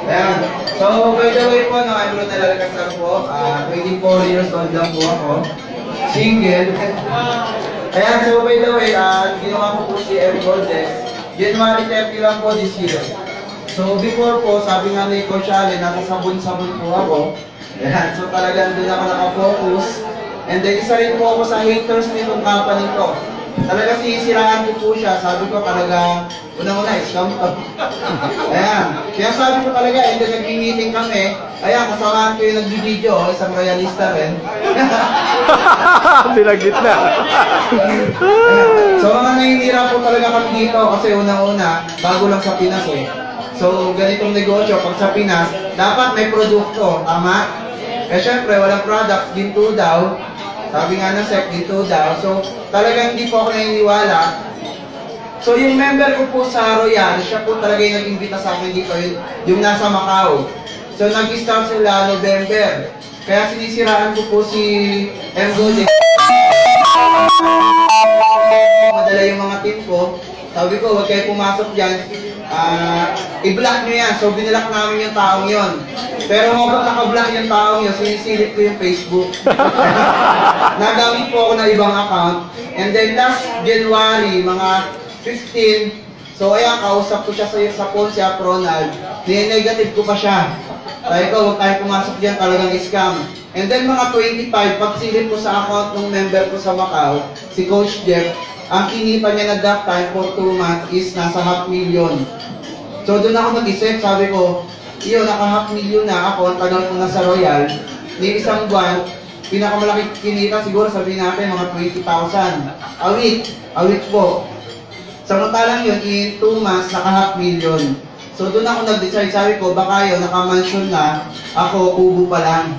Ayan. So, by the way po, no, I'm Ronel Alcazar po. 24 years old lang po ako. Single. Ayan, so by the way, ginawa ko po si M. Goldex. January 30 lang po this year. So, before po, sabi nga ni Coach Allen, nasa sabon-sabon po ako. Ayan, so talagang doon ako nakafocus. And then, isa rin po ako sa haters nitong company ko. Talaga sisiraan ko po siya. Sabi ko talaga, unang-una, scam to. Ayan. Kaya sabi ko talaga, and then nag-meeting kami. Ayan, kasamahan ko yung nag-video, isang royalista rin. Binagit na. So mga nahinira po talaga kami dito kasi unang-una, bago lang sa Pinas eh. So ganitong negosyo, pag sa Pinas, dapat may produkto, tama? Eh syempre, walang product, ginto daw. Sabi nga ng SEC, ginto daw. So talagang hindi po ako naniniwala. So yung member ko po sa Royal, siya po talaga yung nag-imbita sa akin dito, yung nasa Macau. So nag-start sila November. Kaya sinisiraan ko po si M. Goldex. Madala yung mga team ko. Sabi ko, huwag kayo pumasok dyan. I-block nyo yan. So, binlock namin yung taong yon. Pero habang naka-block yung taong yun, sinisilip ko yung Facebook. Nagamit po ako ng ibang account. And then last January, mga 15, so ayan, kausap ko siya sa phone si Ronald. Negative ko pa siya. Sabi ko, huwag tayo pumasok dyan, talagang scam. And then mga 25, pagsilip ko sa account ng member ko sa Macau, si Coach Jeff, ang kinita niya na that time for 2 months is nasa 500,000. So doon ako nag-isip, sabi ko, iyo, naka 500,000 na ako, ang tagal ko na sa Royal, ni isang buwan, pinakamalaki kinita siguro sabihin natin mga 20,000. A week po. Samantalang yun, in 2 months, naka 500,000. So doon ako nag-decide, sabi ko, baka yun, naka-mansion na, ako, kubo pa lang.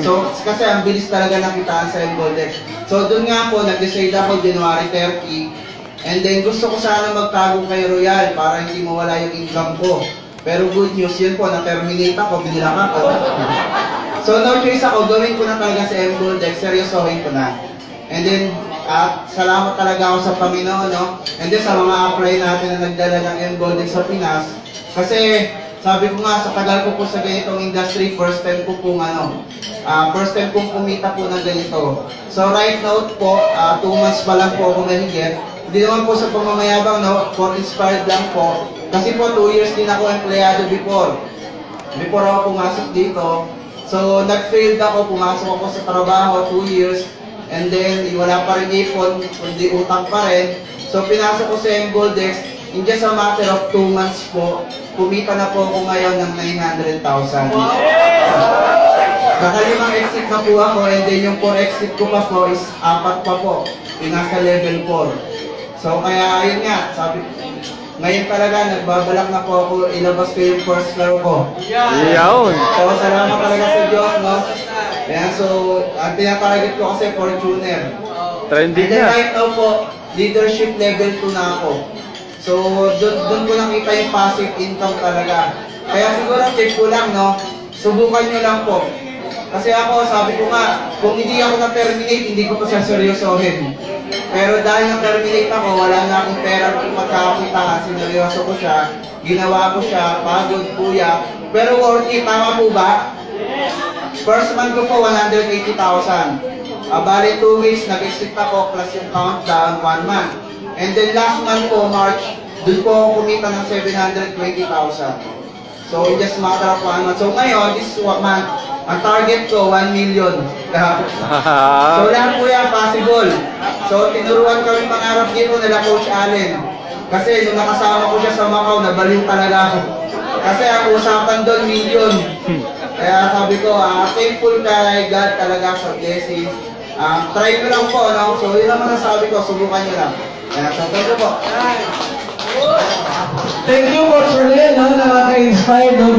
So, kasi ang bilis talaga nakitaan sa M. Goldex. So doon nga po, nag-decide ako January 30. And then gusto ko sana magtago kay Royal para hindi mawala yung income ko. Pero good news, yun po, na-terminate ako, binilakan ko. So no choice ako, gawin ko na talaga sa M. Goldex, seryosohin ko na. And then, salamat talaga ako sa Panginoon, no? And then sa mga apply natin na nagdala ng M. Goldex sa Pinas, kasi sabi ko nga, sa tagal ko po sa ganitong industry, first time ko pong first time kong kumita po ng ganito. So right now po, 2 months pa lang po ako nahigit. Hindi naman po sa pamamayabang, no? For inspired lang po. Kasi po 2 years din ako empleyado before. Before ako pumasok dito. So nag-failed ako, pumasok ako sa trabaho 2 years. And then wala pa rin ipon, kundi utang pa rin. So pinasok ko sa M. Goldex. In just a matter of 2 months po, kumita na po ako ngayon ng 900,000. Nakalimang exit na po ako, and then yung 4 exit ko pa po is 4 pa po. Nasa level 4. So kaya yun nga, sabi ngayon talaga, nagbabalak na po ako, ilabas ko yung first car ko. Iyaw. So salamat talaga sa Diyos, no? Ayan, so ang tinatarget ko kasi Fortuner. Trending And then na. right now po, leadership level 2 na ako. So, doon ko nakita yung passive income talaga. Kaya siguro tip ko lang, no? Subukan nyo lang po. Kasi ako, sabi ko nga, kung hindi ako na-terminate, hindi ko pa siya seryosohin. Pero dahil na-terminate ako, wala na akong pera kung magkakakitaan, sineryoso ko siya, ginawa ko siya, pagod, kuya. Pero worth it, tama po ba? First month ko po, 180,000. Bali 2 weeks, nag-exit ako, plus yung countdown, 1 month. And then last month po, March, doon po ako kumita ng 720,000. So, in just matter of 1 month. So, ngayon, this month, ang target ko, 1 million. So, lahat po yan, possible. So, tinuruan kami pangarap dito nila Coach Allen. Kasi, nung nakasama ko siya sa Macau, nabaliw talaga ako. Kasi, ang usapan doon, million. Kaya sabi ko, thankful kay God talaga sa blessings. Try ko lang po, no? So, yun naman ang sabi ko, subukan nyo lang. Kaya, thank you po. Thank you, Coach Ronel, no? Nakaka-inspire, no?